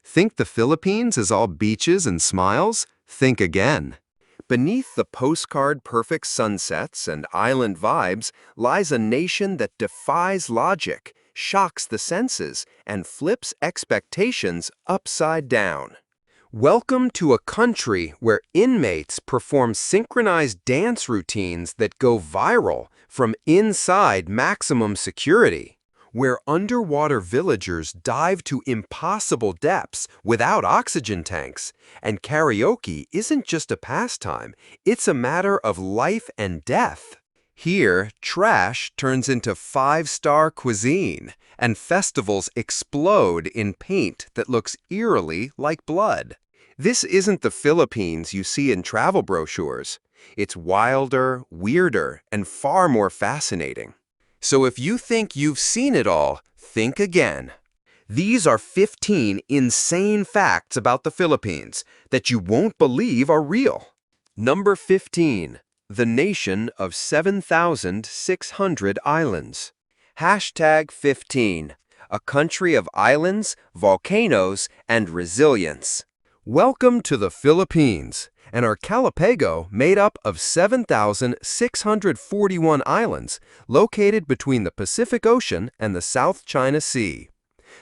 Think the Philippines is all beaches and smiles? Think again. Beneath the postcard-perfect sunsets and island vibes lies a nation that defies logic, shocks the senses, and flips expectations upside down. Welcome to a country where inmates perform synchronized dance routines that go viral from inside maximum security, where underwater villagers dive to impossible depths without oxygen tanks, and karaoke isn't just a pastime, it's a matter of life and death. Here, trash turns into five-star cuisine, and festivals explode in paint that looks eerily like blood. This isn't the Philippines you see in travel brochures. It's wilder, weirder, and far more fascinating. So if you think you've seen it all, think again. These are 15 insane facts about the Philippines that you won't believe are real. Number 15. The nation of 7,600 islands. Hashtag 15. A country of islands, volcanoes, and resilience. Welcome to the Philippines, an archipelago made up of 7,641 islands located between the Pacific Ocean and the South China Sea.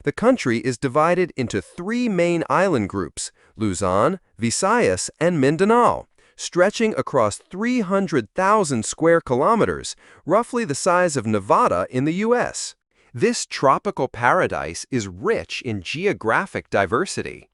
The country is divided into three main island groups, Luzon, Visayas, and Mindanao, stretching across 300,000 square kilometers, roughly the size of Nevada in the U.S. This tropical paradise is rich in geographic diversity.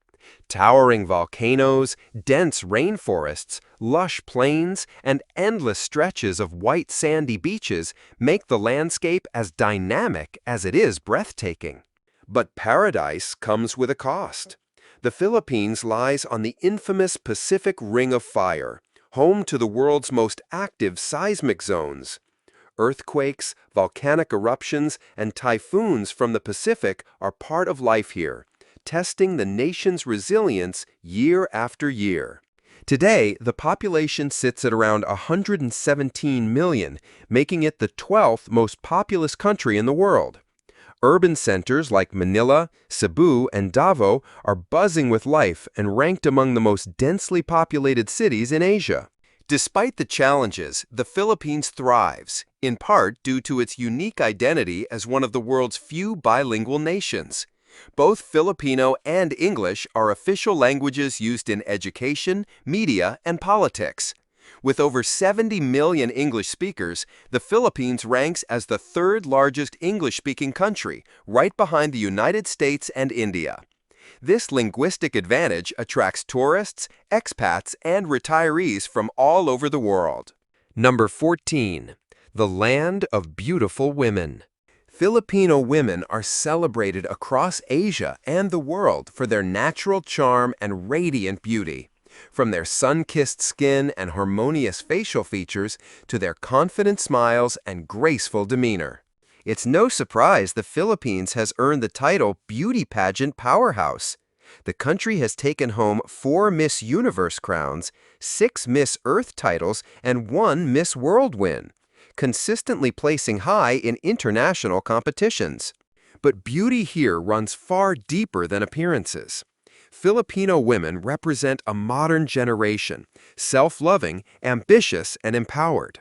Towering volcanoes, dense rainforests, lush plains, and endless stretches of white sandy beaches make the landscape as dynamic as it is breathtaking. But paradise comes with a cost. The Philippines lies on the infamous Pacific Ring of Fire, home to the world's most active seismic zones. Earthquakes, volcanic eruptions, and typhoons from the Pacific are part of life here, testing the nation's resilience year after year. Today, the population sits at around 117 million, making it the 12th most populous country in the world. Urban centers like Manila, Cebu, and Davao are buzzing with life and ranked among the most densely populated cities in Asia. Despite the challenges, the Philippines thrives, in part due to its unique identity as one of the world's few bilingual nations. Both Filipino and English are official languages used in education, media, and politics. With over 70 million English speakers, the Philippines ranks as the third largest English-speaking country, right behind the United States and India. This linguistic advantage attracts tourists, expats, and retirees from all over the world. Number 14. The land of beautiful women. Filipino women are celebrated across Asia and the world for their natural charm and radiant beauty. From their sun-kissed skin and harmonious facial features to their confident smiles and graceful demeanor. It's no surprise the Philippines has earned the title Beauty Pageant Powerhouse. The country has taken home 4 Miss Universe crowns, 6 Miss Earth titles, and 1 Miss World win, consistently placing high in international competitions. But beauty here runs far deeper than appearances. Filipino women represent a modern generation, self-loving, ambitious, and empowered.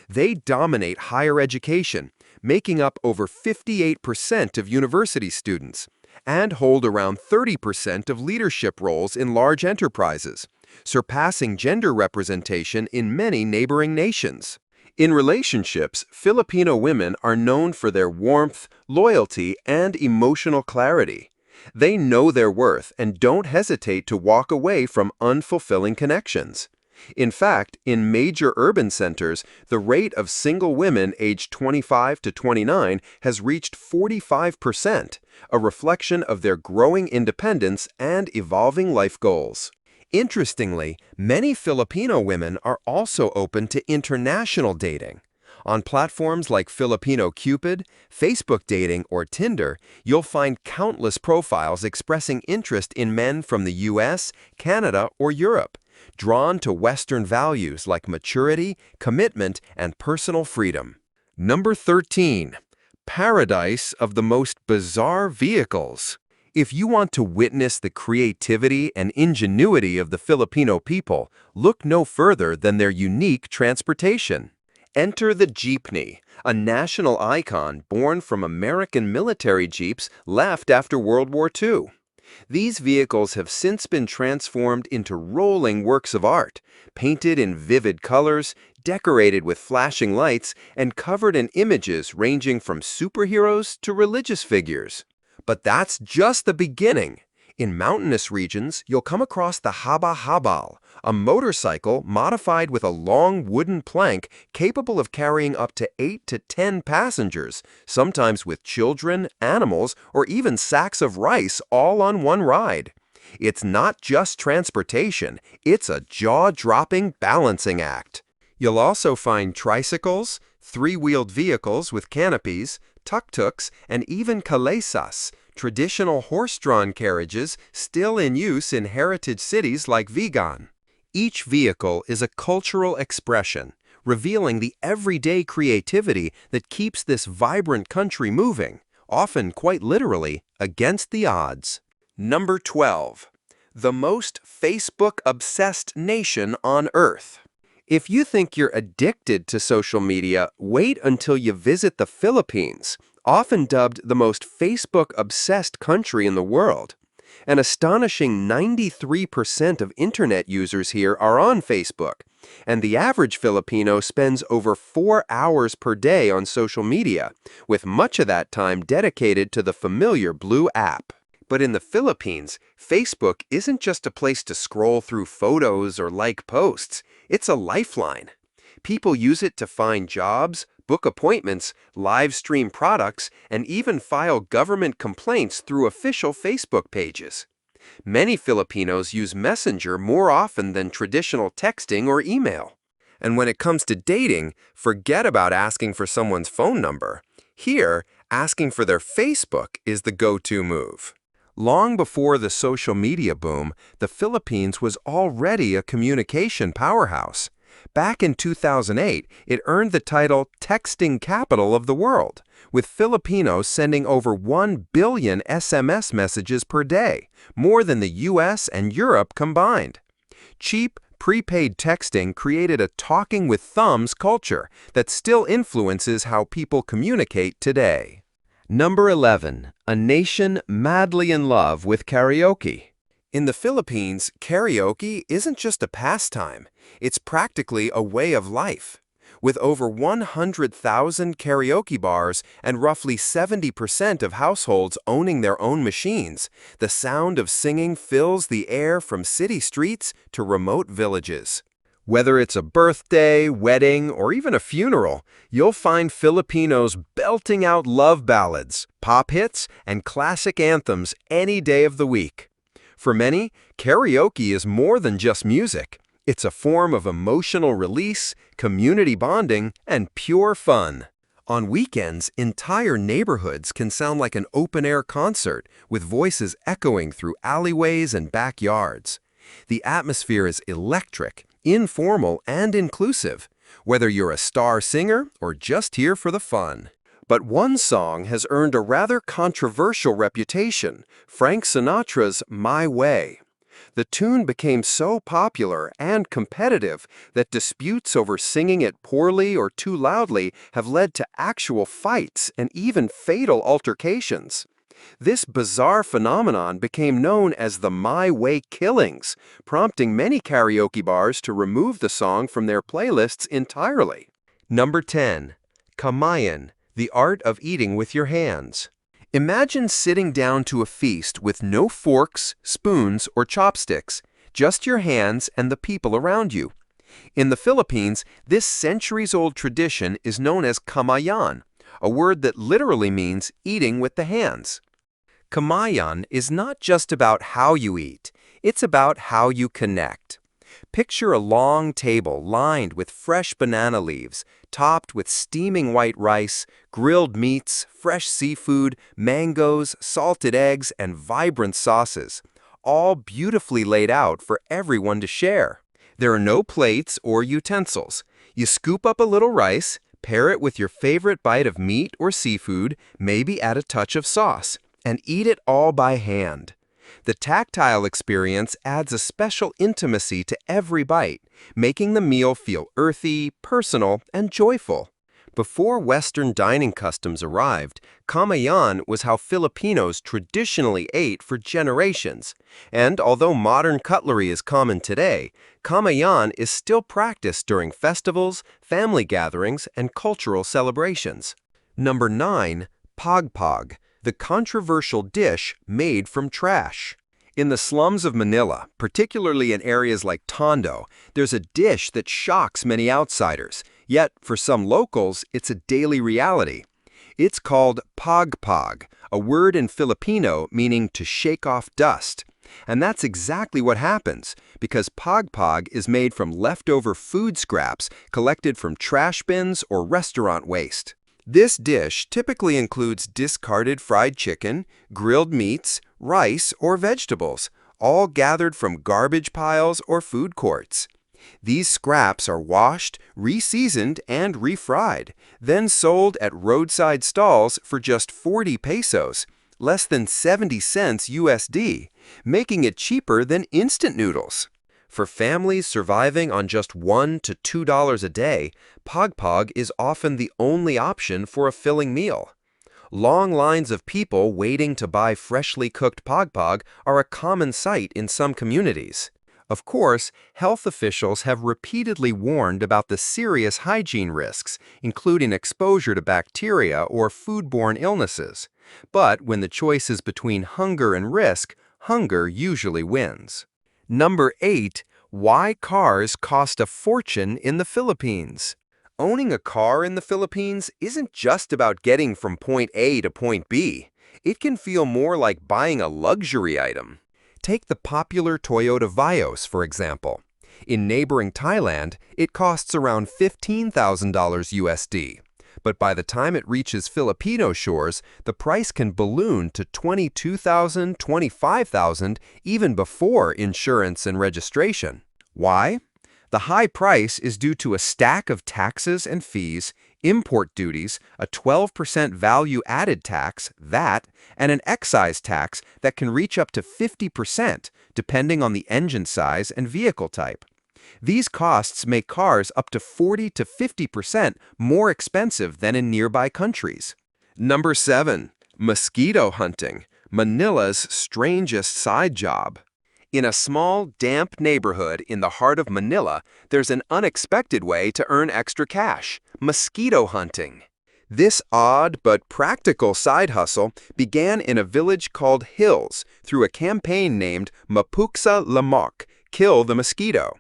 They dominate higher education, making up over 58% of university students, and hold around 30% of leadership roles in large enterprises, surpassing gender representation in many neighboring nations. In relationships, Filipino women are known for their warmth, loyalty, and emotional clarity. They know their worth and don't hesitate to walk away from unfulfilling connections. In fact, in major urban centers, the rate of single women aged 25 to 29 has reached 45%, a reflection of their growing independence and evolving life goals. Interestingly, many Filipino women are also open to international dating. On platforms like Filipino Cupid, Facebook Dating, or Tinder, you'll find countless profiles expressing interest in men from the US, Canada, or Europe, drawn to Western values like maturity, commitment, and personal freedom. Number 13. Paradise of the most bizarre vehicles. If you want to witness the creativity and ingenuity of the Filipino people, look no further than their unique transportation. Enter the jeepney, a national icon born from American military jeeps left after World War II. These vehicles have since been transformed into rolling works of art, painted in vivid colors, decorated with flashing lights, and covered in images ranging from superheroes to religious figures. But that's just the beginning. In mountainous regions, you'll come across the haba-habal, a motorcycle modified with a long wooden plank capable of carrying up to 8 to 10 passengers, sometimes with children, animals, or even sacks of rice all on one ride. It's not just transportation, it's a jaw-dropping balancing act. You'll also find tricycles, three-wheeled vehicles with canopies, tuk-tuks, and even kalesas, traditional horse-drawn carriages still in use in heritage cities like Vigan. Each vehicle is a cultural expression, revealing the everyday creativity that keeps this vibrant country moving, often quite literally, against the odds. Number 12. The most Facebook-obsessed nation on Earth. If you think you're addicted to social media, wait until you visit the Philippines, often dubbed the most Facebook-obsessed country in the world. An astonishing 93% of internet users here are on Facebook, and the average Filipino spends over 4 hours per day on social media, with much of that time dedicated to the familiar blue app. But in the Philippines, Facebook isn't just a place to scroll through photos or like posts. It's a lifeline. People use it to find jobs, book appointments, live stream products, and even file government complaints through official Facebook pages. Many Filipinos use Messenger more often than traditional texting or email. And when it comes to dating, forget about asking for someone's phone number. Here, asking for their Facebook is the go-to move. Long before the social media boom, the Philippines was already a communication powerhouse. Back in 2008, it earned the title Texting Capital of the World, with Filipinos sending over 1 billion SMS messages per day, more than the US and Europe combined. Cheap, prepaid texting created a talking with thumbs culture that still influences how people communicate today. Number 11. A nation madly in love with karaoke. In the Philippines, karaoke isn't just a pastime, it's practically a way of life. With over 100,000 karaoke bars and roughly 70% of households owning their own machines, the sound of singing fills the air from city streets to remote villages. Whether it's a birthday, wedding, or even a funeral, you'll find Filipinos belting out love ballads, pop hits, and classic anthems any day of the week. For many, karaoke is more than just music. It's a form of emotional release, community bonding, and pure fun. On weekends, entire neighborhoods can sound like an open-air concert, with voices echoing through alleyways and backyards. The atmosphere is electric, informal, and inclusive, whether you're a star singer or just here for the fun. But one song has earned a rather controversial reputation, Frank Sinatra's My Way. The tune became so popular and competitive that disputes over singing it poorly or too loudly have led to actual fights and even fatal altercations. This bizarre phenomenon became known as the My Way Killings, prompting many karaoke bars to remove the song from their playlists entirely. Number 10. Kamayan, the art of eating with your hands. Imagine sitting down to a feast with no forks, spoons, or chopsticks, just your hands and the people around you. In the Philippines, this centuries-old tradition is known as kamayan, a word that literally means eating with the hands. Kamayan is not just about how you eat, it's about how you connect. Picture a long table lined with fresh banana leaves, topped with steaming white rice, grilled meats, fresh seafood, mangoes, salted eggs, and vibrant sauces, all beautifully laid out for everyone to share. There are no plates or utensils. You scoop up a little rice, pair it with your favorite bite of meat or seafood, maybe add a touch of sauce, and eat it all by hand. The tactile experience adds a special intimacy to every bite, making the meal feel earthy, personal, and joyful. Before Western dining customs arrived, kamayan was how Filipinos traditionally ate for generations. And although modern cutlery is common today, kamayan is still practiced during festivals, family gatherings, and cultural celebrations. Number 9. Pagpag, the controversial dish made from trash. In the slums of Manila, particularly in areas like Tondo, there's a dish that shocks many outsiders. Yet, for some locals, it's a daily reality. It's called pagpag, a word in Filipino meaning to shake off dust. And that's exactly what happens, because pagpag is made from leftover food scraps collected from trash bins or restaurant waste. This dish typically includes discarded fried chicken, grilled meats, rice, or vegetables, all gathered from garbage piles or food courts. These scraps are washed, re-seasoned, and refried, then sold at roadside stalls for just 40 pesos, less than 70 cents USD, making it cheaper than instant noodles. For families surviving on just $1 to $2 a day, pagpag is often the only option for a filling meal. Long lines of people waiting to buy freshly cooked pagpag are a common sight in some communities. Of course, health officials have repeatedly warned about the serious hygiene risks, including exposure to bacteria or foodborne illnesses. But when the choice is between hunger and risk, hunger usually wins. Number 8. Why cars cost a fortune in the Philippines. Owning a car in the Philippines isn't just about getting from point A to point B. It can feel more like buying a luxury item. Take the popular Toyota Vios, for example. In neighboring Thailand, it costs around $15,000 USD. But by the time it reaches Filipino shores, the price can balloon to $22,000, $25,000, even before insurance and registration. Why? The high price is due to a stack of taxes and fees, import duties, a 12% value-added tax, VAT, and an excise tax that can reach up to 50%, depending on the engine size and vehicle type. These costs make cars up to 40 to 50% more expensive than in nearby countries. Number 7. Mosquito hunting, Manila's strangest side job. In a small, damp neighborhood in the heart of Manila, there's an unexpected way to earn extra cash: mosquito hunting. This odd but practical side hustle began in a village called Hills through a campaign named Mapuksa Lamok, Kill the Mosquito.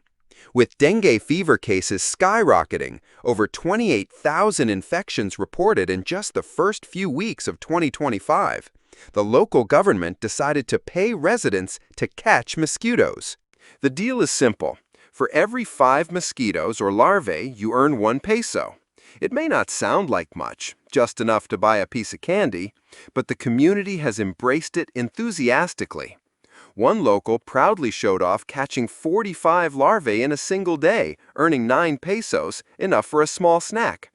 With dengue fever cases skyrocketing, over 28,000 infections reported in just the first few weeks of 2025, the local government decided to pay residents to catch mosquitoes. The deal is simple. For every 5 mosquitoes or larvae, you earn 1 peso. It may not sound like much, just enough to buy a piece of candy, but the community has embraced it enthusiastically. One local proudly showed off catching 45 larvae in a single day, earning 9 pesos, enough for a small snack.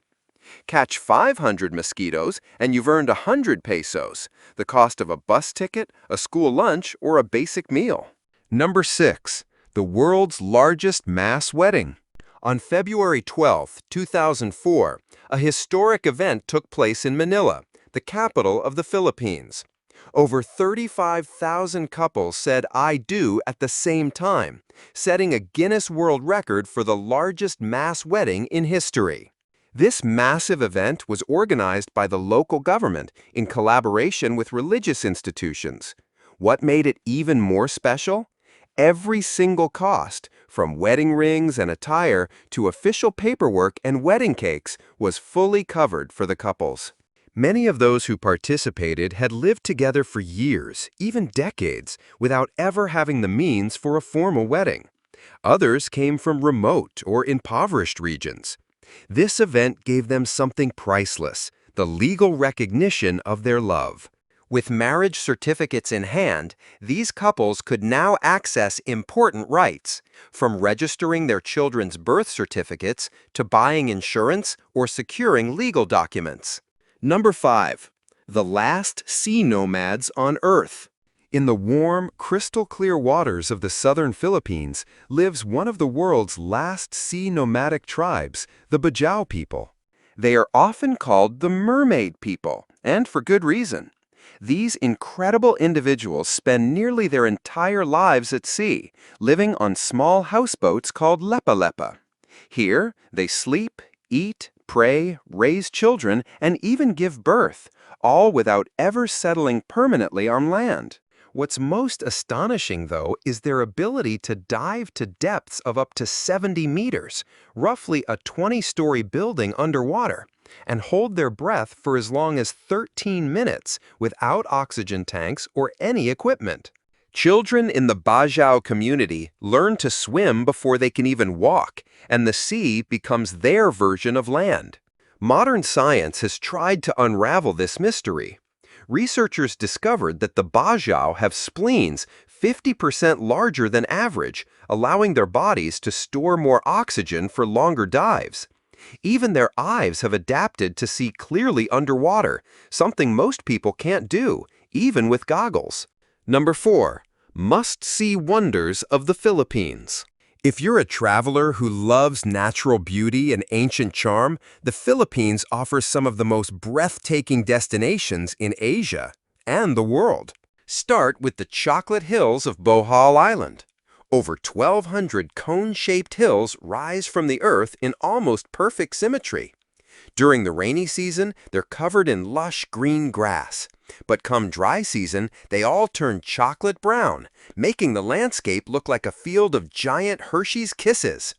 Catch 500 mosquitoes and you've earned 100 pesos, the cost of a bus ticket, a school lunch, or a basic meal. Number 6. The world's largest mass wedding. On February 12, 2004, a historic event took place in Manila, the capital of the Philippines. Over 35,000 couples said "I do" at the same time, setting a Guinness World Record for the largest mass wedding in history. This massive event was organized by the local government in collaboration with religious institutions. What made it even more special? Every single cost, from wedding rings and attire to official paperwork and wedding cakes, was fully covered for the couples. Many of those who participated had lived together for years, even decades, without ever having the means for a formal wedding. Others came from remote or impoverished regions. This event gave them something priceless: the legal recognition of their love. With marriage certificates in hand, these couples could now access important rights, from registering their children's birth certificates to buying insurance or securing legal documents. Number 5. the last sea nomads on Earth. In the warm, crystal-clear waters of the southern Philippines lives one of the world's last sea nomadic tribes, the Bajau people. They are often called the mermaid people, and for good reason. These incredible individuals spend nearly their entire lives at sea, living on small houseboats called lepa-lepa. Here, they sleep, eat, pray, raise children, and even give birth, all without ever settling permanently on land. What's most astonishing, though, is their ability to dive to depths of up to 70 meters, roughly a 20-story building underwater, and hold their breath for as long as 13 minutes without oxygen tanks or any equipment. Children in the Bajau community learn to swim before they can even walk, and the sea becomes their version of land. Modern science has tried to unravel this mystery. Researchers discovered that the Bajau have spleens 50% larger than average, allowing their bodies to store more oxygen for longer dives. Even their eyes have adapted to see clearly underwater, something most people can't do, even with goggles. Number 4. Must-see wonders of the Philippines. If you're a traveler who loves natural beauty and ancient charm, the Philippines offers some of the most breathtaking destinations in Asia and the world. Start with the chocolate hills of Bohol Island. Over 1,200 cone-shaped hills rise from the earth in almost perfect symmetry. During the rainy season, they're covered in lush green grass. But come dry season, they all turn chocolate brown, making the landscape look like a field of giant Hershey's Kisses.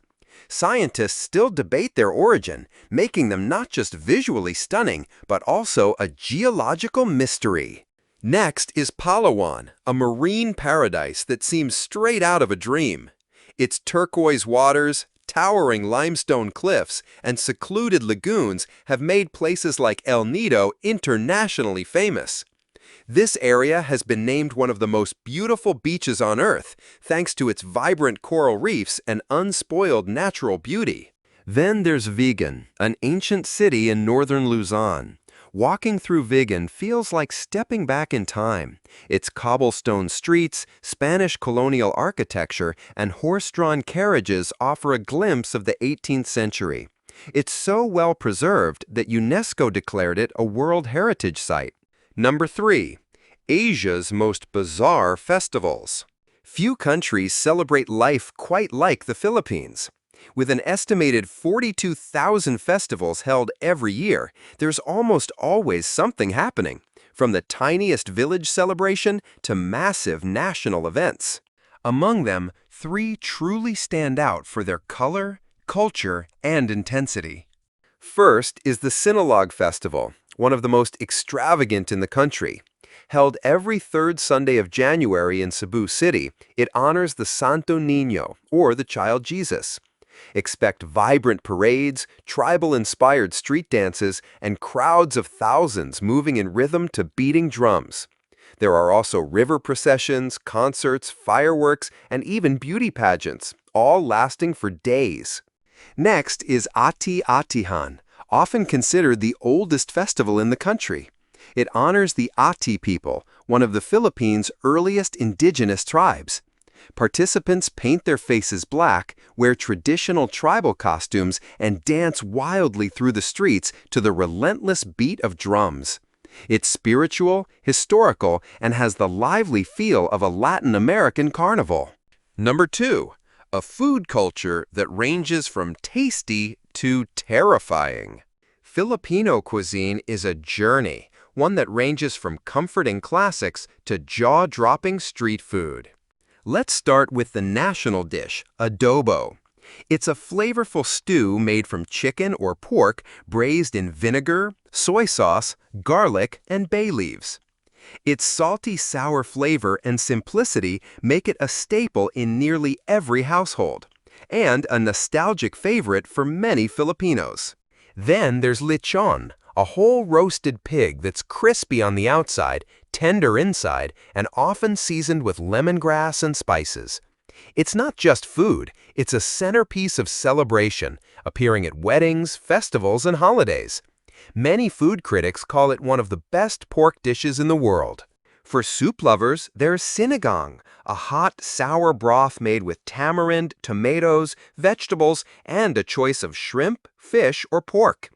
Scientists still debate their origin, making them not just visually stunning, but also a geological mystery. Next is Palawan, a marine paradise that seems straight out of a dream. Its turquoise waters, towering limestone cliffs, and secluded lagoons have made places like El Nido internationally famous. This area has been named one of the most beautiful beaches on Earth, thanks to its vibrant coral reefs and unspoiled natural beauty. Then there's Vigan, an ancient city in northern Luzon. Walking through Vigan feels like stepping back in time. Its cobblestone streets, Spanish colonial architecture, and horse-drawn carriages offer a glimpse of the 18th century. It's so well preserved that UNESCO declared it a World Heritage Site. Number 3. Asia's most bizarre festivals. Few countries celebrate life quite like the Philippines. With an estimated 42,000 festivals held every year, there's almost always something happening, from the tiniest village celebration to massive national events. Among them, 3 truly stand out for their color, culture, and intensity. First is the Sinulog Festival, one of the most extravagant in the country. Held every third Sunday of January in Cebu City, it honors the Santo Niño, or the Child Jesus. Expect vibrant parades, tribal-inspired street dances, and crowds of thousands moving in rhythm to beating drums. There are also river processions, concerts, fireworks, and even beauty pageants, all lasting for days. Next is Ati-Atihan, often considered the oldest festival in the country. It honors the Ati people, one of the Philippines' earliest indigenous tribes. Participants paint their faces black, wear traditional tribal costumes, and dance wildly through the streets to the relentless beat of drums. It's spiritual, historical, and has the lively feel of a Latin American carnival. Number 2. A food culture that ranges from tasty to terrifying. Filipino cuisine is a journey, one that ranges from comforting classics to jaw-dropping street food. Let's start with the national dish, adobo. It's a flavorful stew made from chicken or pork braised in vinegar, soy sauce, garlic, and bay leaves. Its salty, sour flavor and simplicity make it a staple in nearly every household, and a nostalgic favorite for many Filipinos. Then there's lechon, a whole roasted pig that's crispy on the outside, tender inside, and often seasoned with lemongrass and spices. It's not just food, it's a centerpiece of celebration, appearing at weddings, festivals, and holidays. Many food critics call it one of the best pork dishes in the world. For soup lovers, there's sinigang, a hot, sour broth made with tamarind, tomatoes, vegetables, and a choice of shrimp, fish, or pork.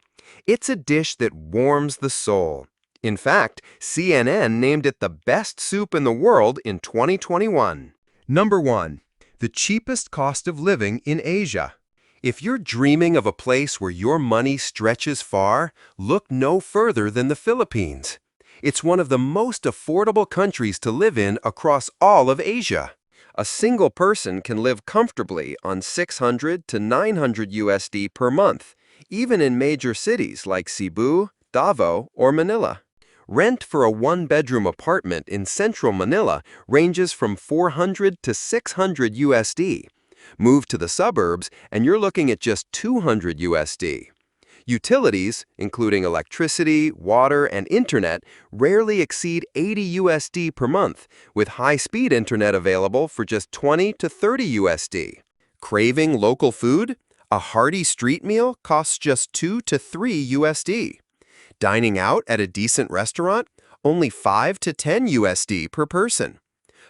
It's a dish that warms the soul. In fact, CNN named it the best soup in the world in 2021. Number 1. The cheapest cost of living in Asia. If you're dreaming of a place where your money stretches far, look no further than the Philippines. It's one of the most affordable countries to live in across all of Asia. A single person can live comfortably on 600 to 900 USD per month, even in major cities like Cebu, Davao, or Manila. Rent for a one-bedroom apartment in central Manila ranges from 400 to 600 USD. Move to the suburbs and you're looking at just 200 USD. Utilities, including electricity, water, and internet, rarely exceed 80 USD per month, with high-speed internet available for just 20 to 30 USD. Craving local food? A hearty street meal costs just 2 to 3 USD. Dining out at a decent restaurant? Only 5 to 10 USD per person.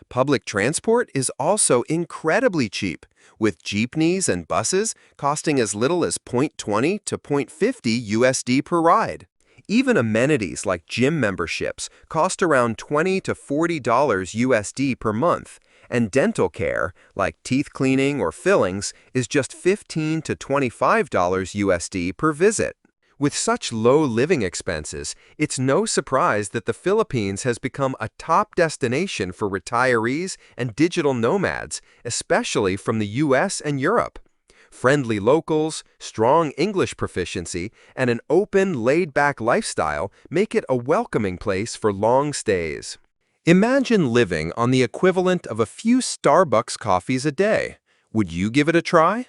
Public transport is also incredibly cheap, with jeepneys and buses costing as little as 0.20 to 0.50 USD per ride. Even amenities like gym memberships cost around $20 to $40 USD per month, and dental care, like teeth cleaning or fillings, is just $15 to $25 USD per visit. With such low living expenses, it's no surprise that the Philippines has become a top destination for retirees and digital nomads, especially from the US and Europe. Friendly locals, strong English proficiency, and an open, laid-back lifestyle make it a welcoming place for long stays. Imagine living on the equivalent of a few Starbucks coffees a day. Would you give it a try?